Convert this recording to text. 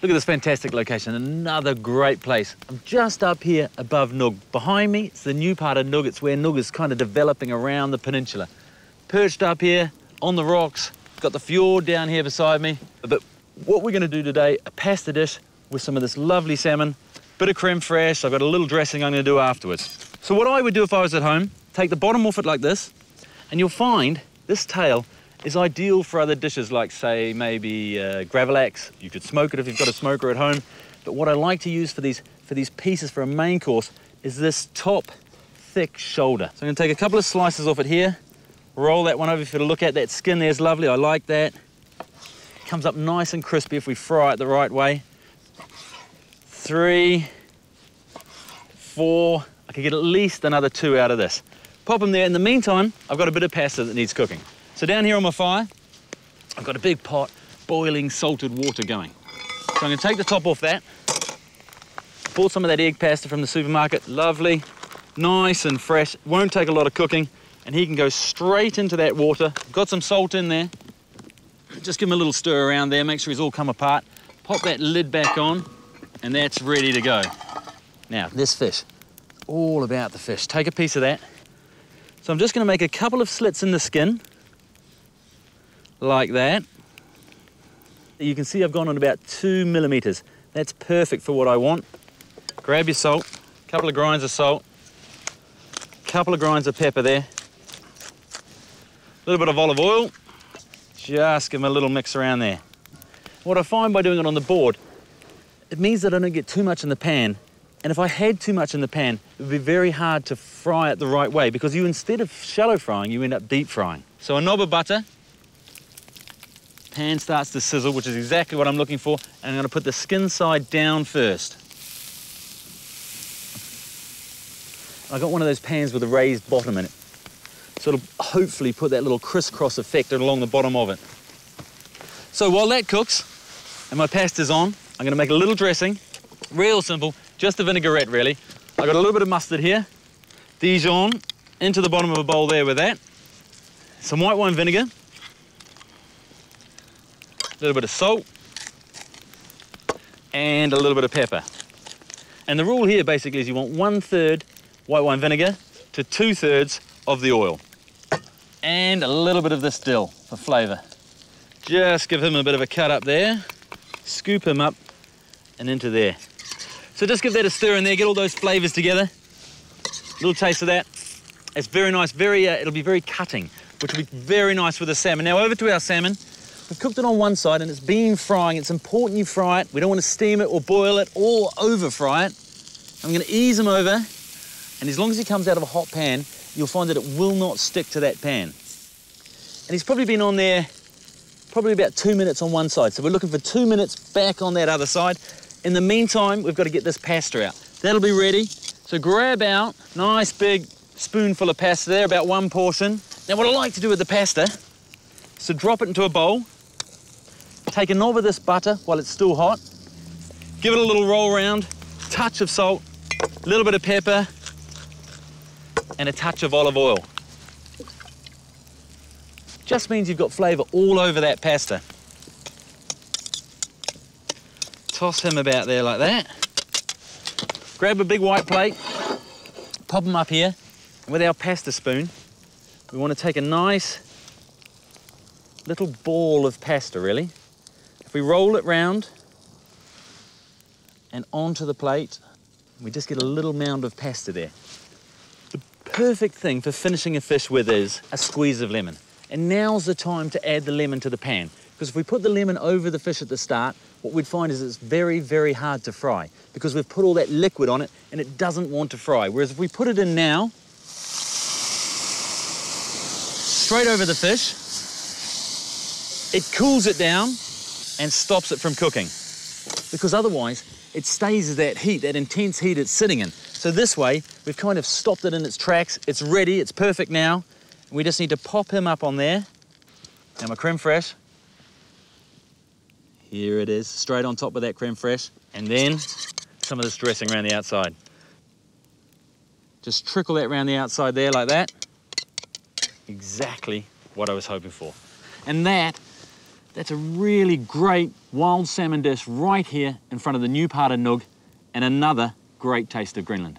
Look at this fantastic location, another great place. I'm just up here above Noog. Behind me, it's the new part of Noog. It's where Noog is kind of developing around the peninsula. Perched up here on the rocks, got the fjord down here beside me. But what we're gonna do today, a pasta dish with some of this lovely salmon, bit of creme fraiche. I've got a little dressing I'm gonna do afterwards. So what I would do if I was at home, take the bottom off it like this, and you'll find this tail is ideal for other dishes like, say, maybe gravlax. You could smoke it if you've got a smoker at home. But what I like to use for these pieces for a main course is this top thick shoulder. So I'm gonna take a couple of slices off it here, roll that one over for you to look at. That skin there's lovely, I like that. Comes up nice and crispy if we fry it the right way. 3, 4, I could get at least another 2 out of this. Pop them there. In the meantime, I've got a bit of pasta that needs cooking. So down here on my fire, I've got a big pot, boiling salted water going. So I'm gonna take the top off that. Bought some of that egg pasta from the supermarket, lovely, nice and fresh, won't take a lot of cooking, and he can go straight into that water. Got some salt in there. Just give him a little stir around there, make sure he's all come apart. Pop that lid back on, and that's ready to go. Now, this fish, all about the fish. Take a piece of that. So I'm just gonna make a couple of slits in the skin, like that. You can see I've gone on about 2 millimeters. That's perfect for what I want. Grab your salt, a couple of grinds of salt, a couple of grinds of pepper there, a little bit of olive oil, just give them a little mix around there. What I find by doing it on the board, it means that I don't get too much in the pan, and if I had too much in the pan, it would be very hard to fry it the right way, because you, instead of shallow frying, you end up deep frying. So a knob of butter, pan starts to sizzle, which is exactly what I'm looking for, and I'm going to put the skin side down first. I got one of those pans with a raised bottom in it, so it'll hopefully put that little crisscross effect along the bottom of it. So while that cooks and my pasta's on, I'm going to make a little dressing, real simple, just a vinaigrette really. I've got a little bit of mustard here, Dijon into the bottom of a bowl there with that, some white wine vinegar, a little bit of salt, and a little bit of pepper. And the rule here basically is you want 1/3 white wine vinegar to 2/3 of the oil. And a little bit of this dill for flavour. Just give him a bit of a cut up there, scoop him up and into there. So just give that a stir in there, get all those flavours together. A little taste of that. It's very nice, it'll be very cutting, which will be very nice with the salmon. Now over to our salmon. We've cooked it on one side and it's been frying. It's important you fry it. We don't want to steam it or boil it or over fry it. I'm going to ease him over, and as long as he comes out of a hot pan, you'll find that it will not stick to that pan. And he's probably been on there probably about 2 minutes on one side. So we're looking for 2 minutes back on that other side. In the meantime, we've got to get this pasta out. That'll be ready. So grab out nice big spoonful of pasta there, about 1 portion. Now what I like to do with the pasta is to drop it into a bowl. Take a knob of this butter while it's still hot, give it a little roll round, touch of salt, a little bit of pepper, and a touch of olive oil. Just means you've got flavour all over that pasta. Toss him about there like that. Grab a big white plate, pop them up here, and with our pasta spoon, we want to take a nice little ball of pasta, really. If we roll it round and onto the plate, we just get a little mound of pasta there. The perfect thing for finishing a fish with is a squeeze of lemon. And now's the time to add the lemon to the pan, because if we put the lemon over the fish at the start, what we'd find is it's very, very hard to fry, because we've put all that liquid on it and it doesn't want to fry. Whereas if we put it in now, straight over the fish, it cools it down and stops it from cooking, because otherwise it stays as that heat, that intense heat it's sitting in. So this way, we've kind of stopped it in its tracks. It's ready, it's perfect now. We just need to pop him up on there. Now my creme fraiche. Here it is, straight on top of that creme fraiche. And then some of this dressing around the outside. Just trickle that around the outside there like that. Exactly what I was hoping for. And that's a really great wild salmon dish right here in front of the new part of Nug, and another great taste of Greenland.